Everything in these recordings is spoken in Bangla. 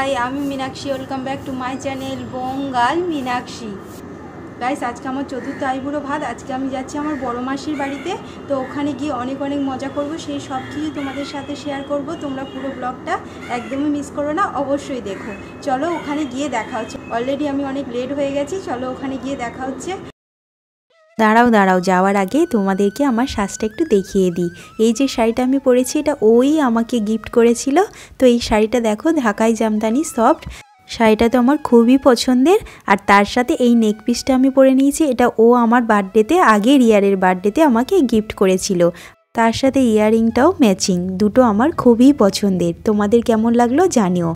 হাই, আমি Meenakshi. Welcome back to my channel বঙ্গাল Meenakshi. Guys, আজকে আমার চতুর্থ আইবুড়ো ভাত। আজকে আমি যাচ্ছি আমার বড় মাসির বাড়িতে। তো ওখানে গিয়ে অনেক অনেক মজা করব, সেই সব কিছু তোমাদের সাথে শেয়ার করব। তোমরা পুরো ব্লগটা একদমই মিস করো না, অবশ্যই দেখো। চলো ওখানে গিয়ে দেখা হচ্ছে। অলরেডি আমি অনেক লেট হয়ে গেছি, চলো ওখানে গিয়ে দেখা হচ্ছে। দাঁড়াও, যাওয়ার আগে তোমাদেরকে আমার সাজটা একটু দেখিয়ে দিই। এই যে শাড়িটা আমি পরেছি, এটা ওই আমাকে গিফট করেছিল। তো এই শাড়িটা দেখো, ঢাকাই জামদানি সফট শাড়িটা তো আমার খুবই পছন্দের। আর তার সাথে এই নেক পিসটা আমি পরে নিয়েছি, এটা ও আমার বার্থডেতে, আগের ইয়ারের বার্থডেতে আমাকে গিফট করেছিল। তার সাথে ইয়াররিংটাও ম্যাচিং, দুটো আমার খুবই পছন্দের। তোমাদের কেমন লাগলো জানিও।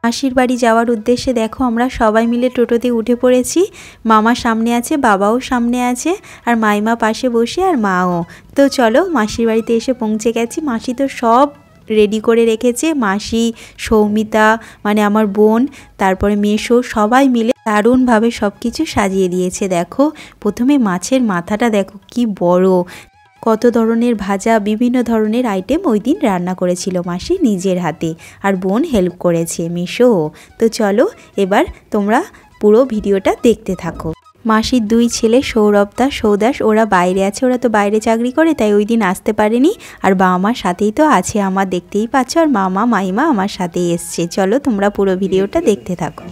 মাসির বাড়ি যাওয়ার উদ্দেশ্যে দেখো আমরা সবাই মিলে টোটোতে উঠে পড়েছি। মামা সামনে আছে, বাবাও সামনে আছে, আর মাইমা পাশে বসে, আর মাও। তো চলো মাসির বাড়িতে এসে পৌঁছে গেছি। মাসি তো সব রেডি করে রেখেছে। মাসি, সৌমিতা মানে আমার বোন, তারপরে মেশো, সবাই মিলে দারুণভাবে সব কিছু সাজিয়ে দিয়েছে। দেখো প্রথমে মাছের মাথাটা দেখো কি বড়, কত ধরনের ভাজা, বিভিন্ন ধরনের আইটেম ওই দিন রান্না করেছিল মাসি নিজের হাতে, আর বোন হেল্প করেছে, মিশো। তো চলো এবার তোমরা পুরো ভিডিওটা দেখতে থাকো। মাসির দুই ছেলে সৌরভদা, সৌদাস, ওরা বাইরে আছে। ওরা তো বাইরে চাকরি করে, তাই ওই দিন আসতে পারেনি। আর বাবা মার সাথেই তো আছে আমার, দেখতেই পাচ্ছ। আর মামা মাইমা আমার সাথেই এসছে। চলো তোমরা পুরো ভিডিওটা দেখতে থাকো।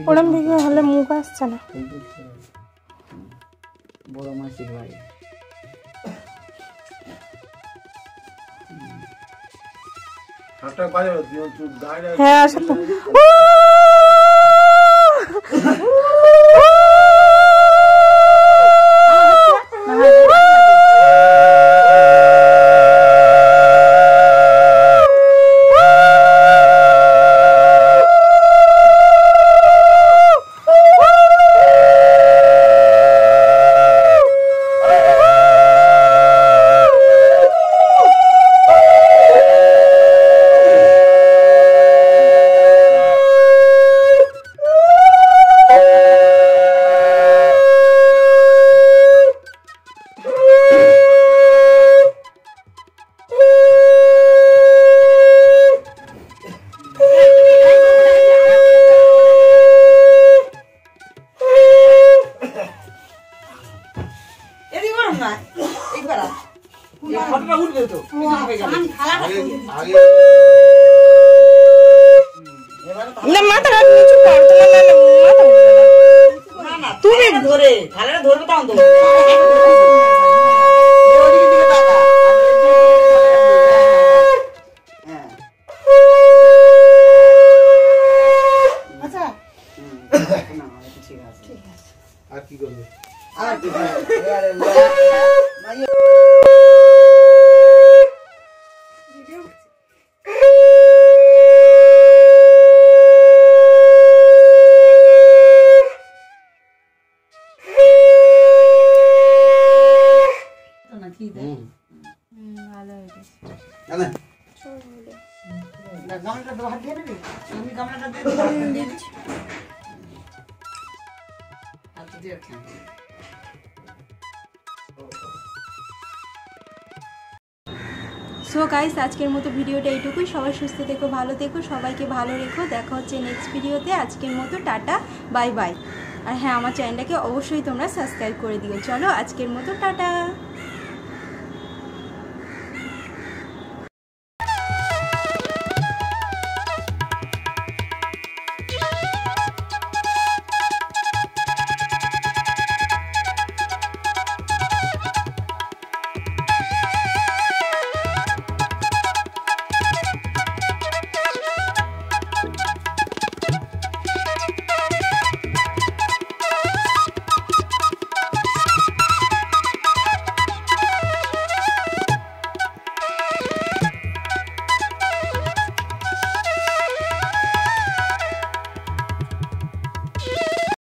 ওরম ভিডিও হলে মুখ আসছে না। বড় মাসির বাড়ি হ্যাঁ আসলে তুমি ধরে থালাটা ধরবে তখন তো আচ্ছা ঠিক আছে আর কি করবে আর কি সো গাইস, আজকের মতো ভিডিওটা এইটুকুই। সবাই সুস্থ থেকো, ভালো থেকো, সবাইকে ভালো রেখো। দেখা হচ্ছে নেক্সট ভিডিওতে। আজকের মতো টাটা, বাই বাই। আর হ্যাঁ, আমার চ্যানেলটাকে অবশ্যই তোমরা সাবস্ক্রাইব করে দিও। চলো আজকের মতো টাটা।